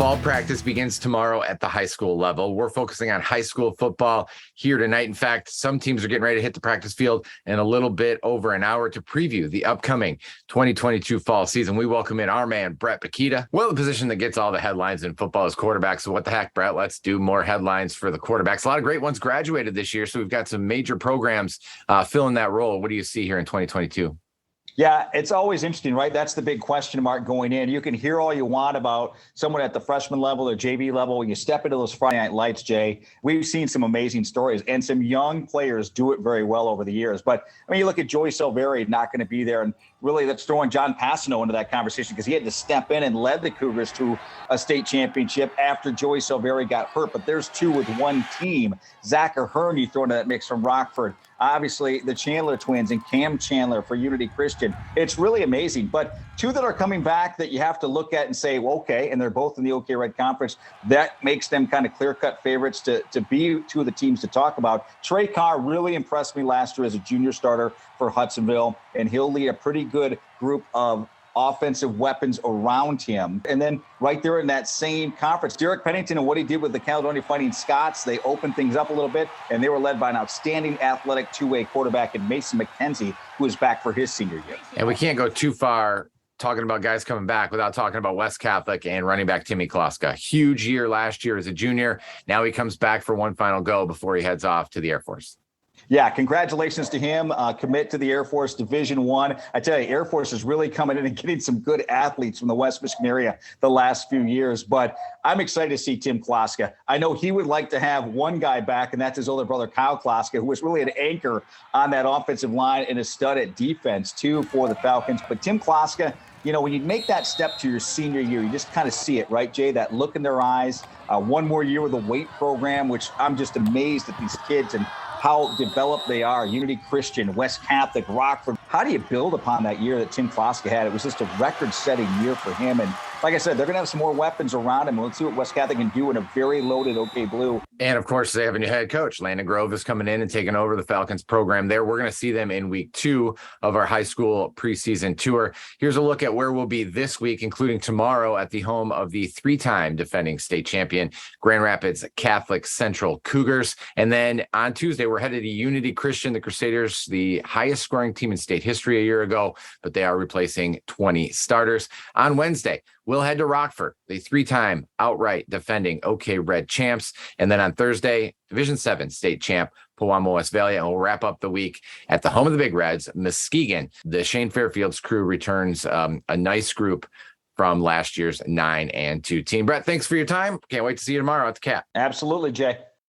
Fall practice begins tomorrow at the high school level. We're focusing on high school football here tonight. In fact, some teams are getting ready to hit the practice field in a little bit over an hour to preview the upcoming 2022 fall season. We welcome in our man, Brett Bakita. Well, the position that gets all the headlines in football is quarterback. So what the heck, Brett? Let's do more headlines for the quarterbacks. A lot of great ones graduated this year. So we've got some major programs filling that role. What do you see here in 2022? Yeah, it's always interesting, right? That's the big question mark going in. You can hear all you want about someone at the freshman level or JV level. When you step into those Friday night lights, Jay, we've seen some amazing stories and some young players do it very well over the years. But I mean, you look at Joey Silveri not going to be there. And really, that's throwing John Passano into that conversation because he had to step in and led the Cougars to a state championship after Joey Silveri got hurt. But there's two with one team. Zach Ahern, you throw into that mix from Rockford. Obviously, the Chandler twins and Cam Chandler for Unity Christian. It's really amazing. But two that are coming back that you have to look at and say, well, okay, and they're both in the OK Red Conference. That makes them kind of clear-cut favorites to be two of the teams to talk about. Trey Carr really impressed me last year as a junior starter for Hudsonville, and he'll lead a pretty good group of offensive weapons around him. And then right there in that same conference, Derek Pennington and what he did with the Caledonia Fighting Scots, they opened things up a little bit, and they were led by an outstanding athletic two-way quarterback in Mason McKenzie, who is back for his senior year. And we can't go too far talking about guys coming back without talking about West Catholic and running back Timmy Kloska. Huge year last year as a junior. Now he comes back for one final go before he heads off to the Air Force. Yeah, congratulations to him. Commit to the Air Force Division I. I tell you, Air Force is really coming in and getting some good athletes from the West Michigan area the last few years. But I'm excited to see Tim Kloska. I know he would like to have one guy back, and that's his older brother, Kyle Kloska, who was really an anchor on that offensive line and a stud at defense, too, for the Falcons. But Tim Kloska, you know, when you make that step to your senior year, you just kind of see it, right, Jay? That look in their eyes. One more year with a weight program, which I'm just amazed at these kids and how developed they are. Unity Christian, West Catholic, Rockford. How do you build upon that year that Tim Kloska had? It was just a record-setting year for him. And like I said, they're going to have some more weapons around him. Let's see what West Catholic can do in a very loaded OK Blue. And, of course, they have a new head coach. Landon Grove is coming in and taking over the Falcons program there. We're going to see them in week 2 of our high school preseason tour. Here's a look at where we'll be this week, including tomorrow at the home of the 3-time defending state champion, Grand Rapids Catholic Central Cougars. And then on Tuesday, we're headed to Unity Christian, the Crusaders, the highest scoring team in state history a year ago, but they are replacing 20 starters. On Wednesday, we'll head to Rockford, the 3-time outright defending OK Red champs. And then on Thursday, Division 7 state champ, Pewamo Westphalia. And we'll wrap up the week at the home of the Big Reds, Muskegon. The Shane Fairfield's crew returns a nice group from last year's 9-2 team. Brett, thanks for your time. Can't wait to see you tomorrow at the Cap. Absolutely, Jay.